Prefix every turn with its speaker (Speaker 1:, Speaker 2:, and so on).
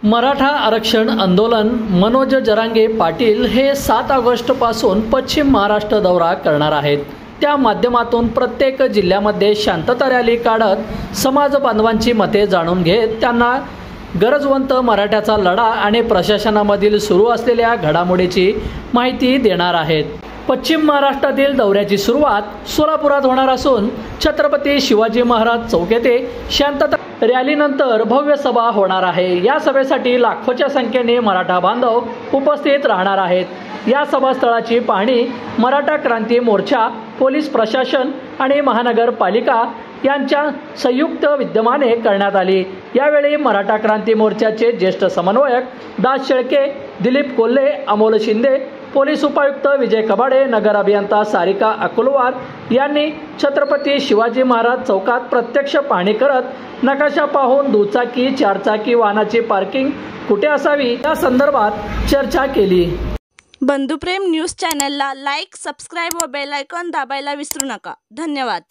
Speaker 1: मराठा आरक्षण आंदोलन मनोज जरांगे पाटील हे 7 ऑगस्ट पासून पश्चिम महाराष्ट्र दौरा करणार आहेत। त्या माध्यमातून प्रत्येक जिल्ह्यामध्ये शांतता रॅली काढत समाज बांधवांची मते जाणून घेत त्यांना गरजवंत मराठ्याचा लढा आणि प्रशासनामधील सुरू असलेल्या घडामोडीची माहिती देणार आहेत। पश्चिम महाराष्ट्रातील दौऱ्याची सुरुवात सोलापुरात होणार असून छत्रपती शिवाजी महाराज चौक येथे शांतता रॅलीनंतर भव्य सभा होणार आहे। या सभेसाठी लाखोच्या संख्येने मराठा बांधव उपस्थित राहणार आहेत। या सभास्थळाची पाहणी मराठा क्रांती मोर्चा, पोलीस प्रशासन आणि महानगरपालिका यांच्या संयुक्त विद्यमाने करण्यात आली। यावेळी मराठा क्रांती मोर्चाचे ज्येष्ठ समन्वयक दास शेळके, दिलीप कोल्हे, अमोल शिंदे, पोलीस उपायुक्त विजय कबाडे, नगर अभियंता सारिका अकुलवार यांनी छत्रपती शिवाजी महाराज चौकात प्रत्यक्ष पाहणी करत नकाशा पाहून दुचाकी, चारचाकी वाहनाची पार्किंग कुठे असावी या संदर्भात चर्चा केली।
Speaker 2: बंधुप्रेम न्यूज चॅनलला लाईक, सबस्क्राइब व बेल आयकॉन दाबायला विसरू नका। धन्यवाद।